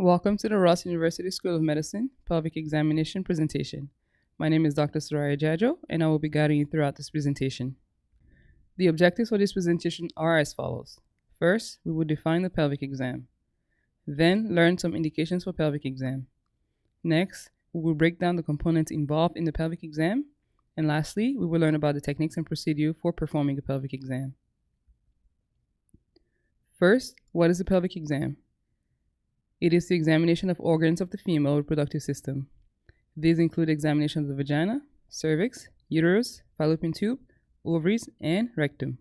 Welcome to the Ross University School of Medicine Pelvic Examination presentation. My name is Dr. Soraya Djadjo, and I will be guiding you throughout this presentation. The objectives for this presentation are as follows. First, we will define the pelvic exam. Then, learn some indications for pelvic exam. Next, we will break down the components involved in the pelvic exam. And lastly, we will learn about the techniques and procedure for performing a pelvic exam. First, what is a pelvic exam? It is the examination of organs of the female reproductive system. These include examination of the vagina, cervix, uterus, fallopian tube, ovaries, and rectum.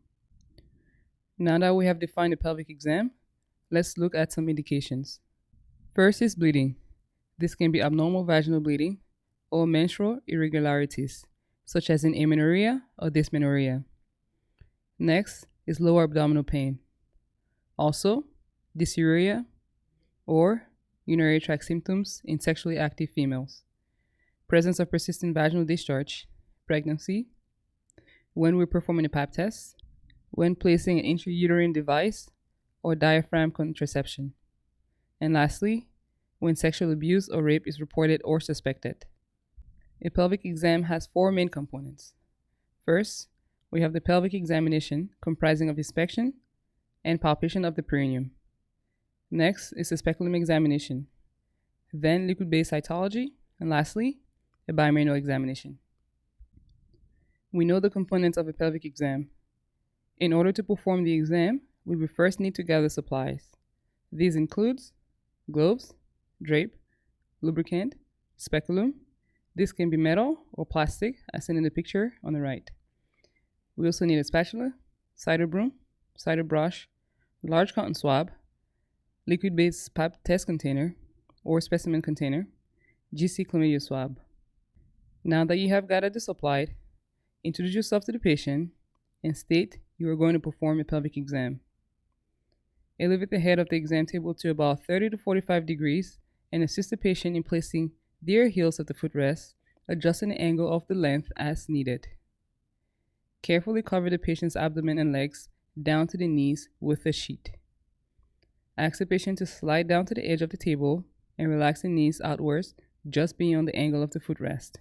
Now that we have defined the pelvic exam, let's look at some indications. First is bleeding. This can be abnormal vaginal bleeding or menstrual irregularities, such as in amenorrhea or dysmenorrhea. Next is lower abdominal pain. Also, dysuria or urinary tract symptoms in sexually active females. Presence of persistent vaginal discharge, pregnancy, when we're performing a pap test, when placing an intrauterine device or diaphragm contraception. And lastly, when sexual abuse or rape is reported or suspected. A pelvic exam has four main components. First, we have the pelvic examination comprising of inspection and palpation of the perineum. Next is the speculum examination, then liquid-based cytology, and lastly, a bimanual examination. We know the components of a pelvic exam. In order to perform the exam, we will first need to gather supplies. These include gloves, drape, lubricant, speculum. This can be metal or plastic, as seen in the picture on the right. We also need a spatula, cider broom, cider brush, large cotton swab, liquid-based pap test container or specimen container, GC chlamydia swab. Now that you have gathered the supplies, introduce yourself to the patient and state you are going to perform a pelvic exam. Elevate the head of the exam table to about 30 to 45 degrees and assist the patient in placing their heels at the footrest, adjusting the angle of the length as needed. Carefully cover the patient's abdomen and legs down to the knees with a sheet. Ask the patient to slide down to the edge of the table and relax the knees outwards just beyond the angle of the footrest.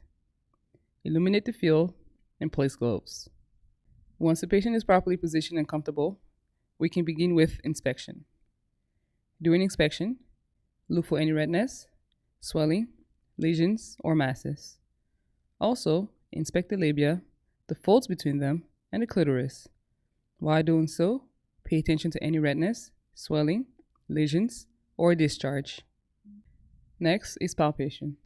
Illuminate the field and place gloves. Once the patient is properly positioned and comfortable, we can begin with inspection. During inspection, look for any redness, swelling, lesions, or masses. Also, inspect the labia, the folds between them, and the clitoris. While doing so, pay attention to any redness, swelling, lesions, or discharge. Next is palpation.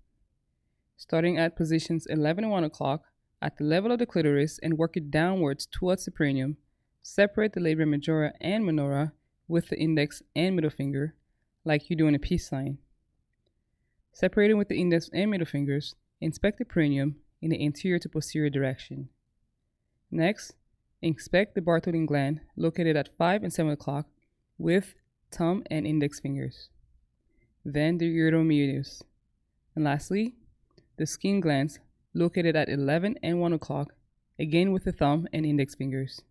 Starting at positions 11 and 1 o'clock at the level of the clitoris and work it downwards towards the perineum, separate the labia majora and minora with the index and middle finger like you do in a peace sign. Separating with the index and middle fingers, inspect the perineum in the anterior to posterior direction. Next, inspect the Bartholin gland located at 5 and 7 o'clock with thumb and index fingers. Then the ureteromeatus. And lastly, the skin glands located at 11 and 1 o'clock, again with the thumb and index fingers.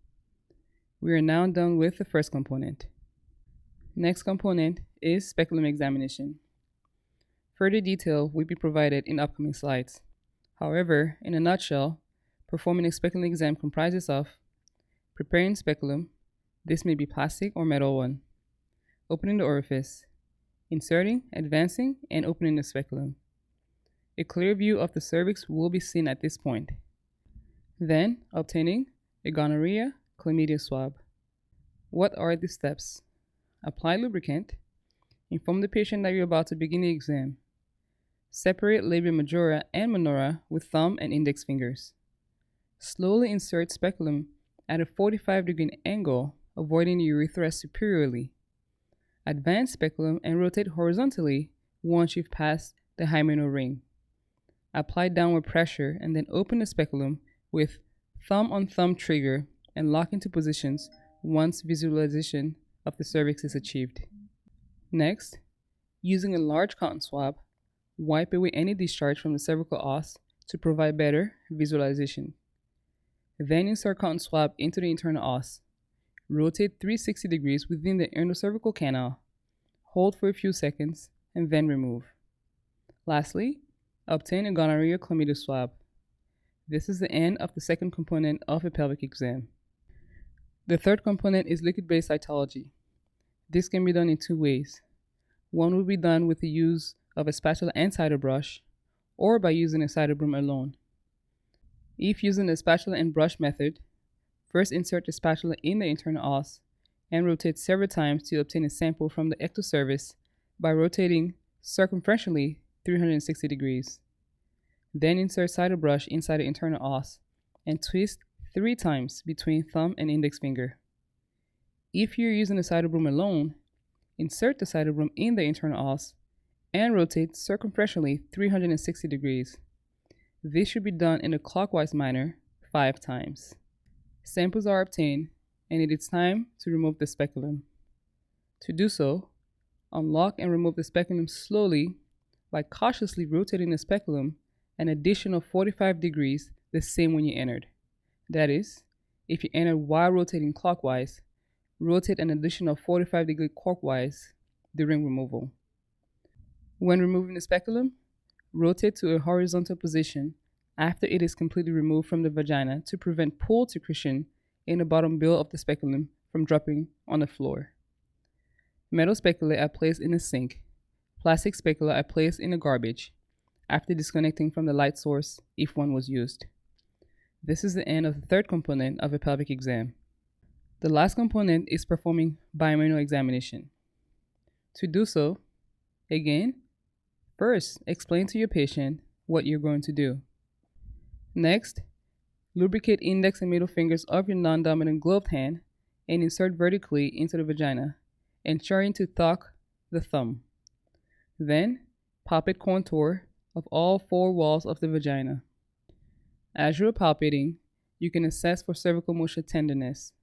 We are now done with the first component. Next component is speculum examination. Further detail will be provided in upcoming slides. However, in a nutshell, performing a speculum exam comprises of preparing speculum, this may be plastic or metal one, opening the orifice, inserting, advancing, and opening the speculum. A clear view of the cervix will be seen at this point. Then, obtaining a gonorrhea chlamydia swab. What are the steps? Apply lubricant. Inform the patient that you're about to begin the exam. Separate labia majora and minora with thumb and index fingers. Slowly insert speculum at a 45-degree angle, avoiding the urethra superiorly. Advance speculum and rotate horizontally once you've passed the hymenal ring. Apply downward pressure and then open the speculum with thumb on thumb trigger and lock into positions once visualization of the cervix is achieved. Next, using a large cotton swab, wipe away any discharge from the cervical os to provide better visualization. Then insert cotton swab into the internal os. Rotate 360 degrees within the endocervical canal. Hold for a few seconds and then remove. Lastly, obtain a gonorrhea chlamydia swab. This is the end of the second component of a pelvic exam. The third component is liquid-based cytology. This can be done in two ways. One will be done with the use of a spatula and cider brush, or by using a cider broom alone. If using the spatula and brush method, first insert the spatula in the internal os and rotate several times to obtain a sample from the ectocervix by rotating circumferentially 360 degrees. Then insert cider brush inside the internal os and twist 3 times between thumb and index finger. If you're using the cider broom alone, insert the cider broom in the internal os and rotate circumferentially 360 degrees. This should be done in a clockwise manner 5 times. Samples are obtained and it is time to remove the speculum. To do so, unlock and remove the speculum slowly by cautiously rotating the speculum an additional 45 degrees, the same when you entered. That is, if you entered while rotating clockwise, rotate an additional 45 degrees clockwise during removal. When removing the speculum, rotate to a horizontal position after it is completely removed from the vagina to prevent pooled secretion in the bottom bill of the speculum from dropping on the floor. Metal specula are placed in a sink. Plastic specula are placed in the garbage after disconnecting from the light source if one was used. This is the end of the third component of a pelvic exam. The last component is performing bimanual examination. To do so, again, first explain to your patient what you're going to do. Next, lubricate index and middle fingers of your non-dominant gloved hand and insert vertically into the vagina, ensuring to tuck the thumb. Then, palpate contour of all 4 walls of the vagina. As you are palpating, you can assess for cervical motion tenderness.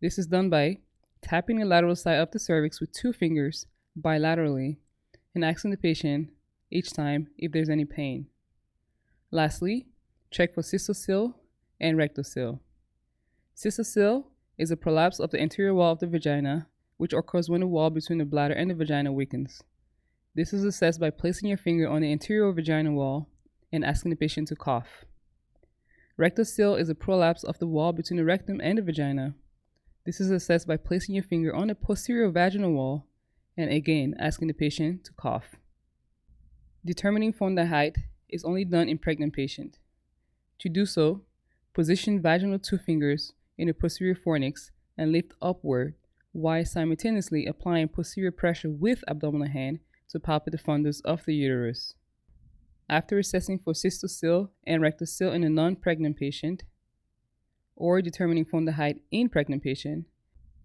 This is done by tapping the lateral side of the cervix with 2 fingers bilaterally and asking the patient each time if there's any pain. Lastly, check for cystocele and rectocele. Cystocele is a prolapse of the anterior wall of the vagina, which occurs when the wall between the bladder and the vagina weakens. This is assessed by placing your finger on the anterior vaginal wall and asking the patient to cough. Rectocele is a prolapse of the wall between the rectum and the vagina. This is assessed by placing your finger on the posterior vaginal wall and again asking the patient to cough. Determining fonda height is only done in pregnant patients. To do so, position vaginal 2 fingers in the posterior fornix and lift upward while simultaneously applying posterior pressure with abdominal hand to palpate the fundus of the uterus. After assessing for cystocele and rectocele in a non-pregnant patient, or determining fonda height in pregnant patient,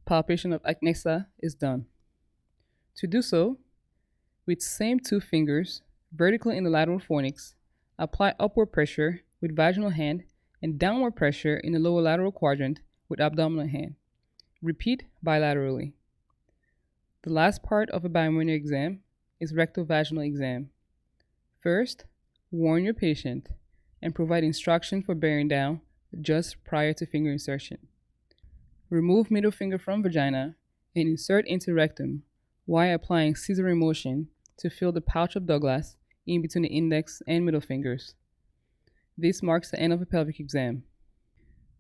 palpation of acnexa is done. To do so, with same 2 fingers vertically in the lateral fornix, apply upward pressure with vaginal hand and downward pressure in the lower lateral quadrant with abdominal hand. Repeat bilaterally. The last part of a bimanual exam is rectovaginal exam. First, warn your patient and provide instruction for bearing down just prior to finger insertion. Remove middle finger from vagina and insert into rectum while applying scissoring motion to fill the pouch of Douglas in between the index and middle fingers. This marks the end of a pelvic exam.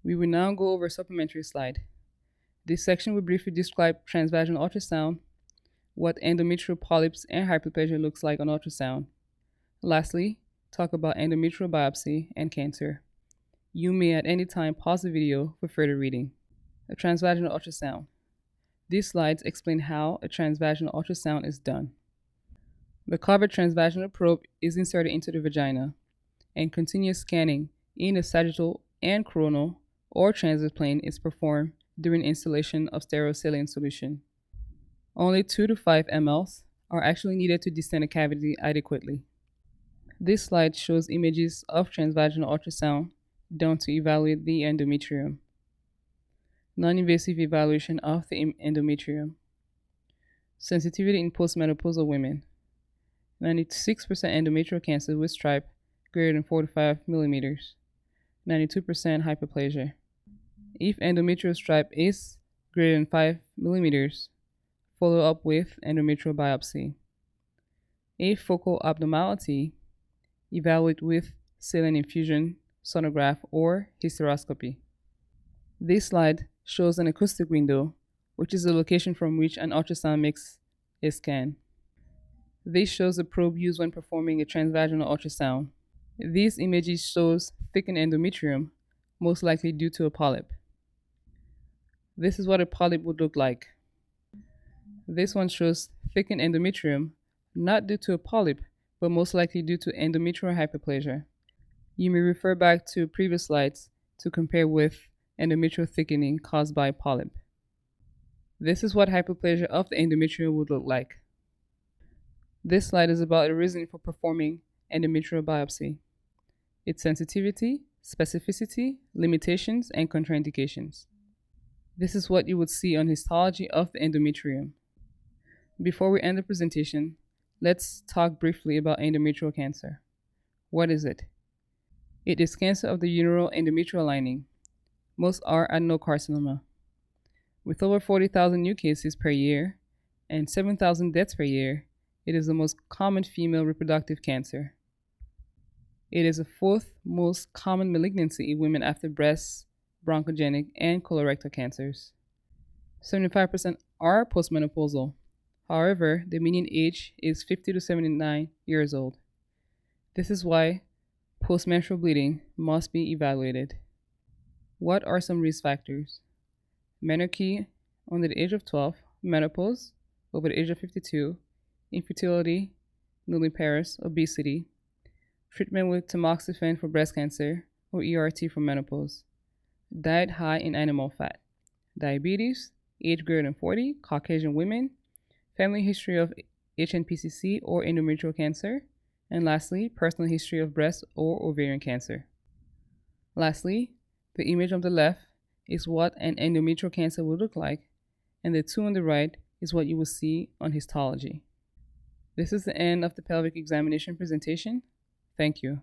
We will now go over a supplementary slide. This section will briefly describe transvaginal ultrasound, what endometrial polyps and hyperplasia looks like on ultrasound. Lastly, talk about endometrial biopsy and cancer. You may at any time pause the video for further reading. A transvaginal ultrasound. These slides explain how a transvaginal ultrasound is done. The covered transvaginal probe is inserted into the vagina, and continuous scanning in the sagittal and coronal or transit plane is performed during installation of sterile saline solution. Only 2 to 5 mL are actually needed to distend a cavity adequately. This slide shows images of transvaginal ultrasound done to evaluate the endometrium. Non-invasive evaluation of the endometrium. Sensitivity in postmenopausal women. 96% endometrial cancer with stripe greater than 45 millimeters. 92% hyperplasia. If endometrial stripe is greater than 5 millimeters, follow up with endometrial biopsy. A focal abnormality, evaluate with saline infusion, sonograph, or hysteroscopy. This slide shows an acoustic window, which is the location from which an ultrasound makes a scan. This shows the probe used when performing a transvaginal ultrasound. These images shows thickened endometrium, most likely due to a polyp. This is what a polyp would look like. This one shows thickened endometrium, not due to a polyp, but most likely due to endometrial hyperplasia. You may refer back to previous slides to compare with endometrial thickening caused by polyp. This is what hyperplasia of the endometrium would look like. This slide is about the reasoning for performing endometrial biopsy, its sensitivity, specificity, limitations, and contraindications. This is what you would see on histology of the endometrium. Before we end the presentation, let's talk briefly about endometrial cancer. What is it? It is cancer of the uterine endometrial lining. Most are adenocarcinoma. With over 40,000 new cases per year and 7,000 deaths per year, it is the most common female reproductive cancer. It is the fourth most common malignancy in women after breast, bronchogenic, and colorectal cancers. 75% are postmenopausal. However, the median age is 50 to 79 years old. This is why postmenstrual bleeding must be evaluated. What are some risk factors? Menarche under the age of 12, menopause over the age of 52, infertility, nulliparous, obesity, treatment with tamoxifen for breast cancer or ERT for menopause, diet high in animal fat, diabetes, age greater than 40, Caucasian women, family history of HNPCC or endometrial cancer, and lastly, personal history of breast or ovarian cancer. Lastly, the image on the left is what an endometrial cancer would look like, and the two on the right is what you will see on histology. This is the end of the pelvic examination presentation. Thank you.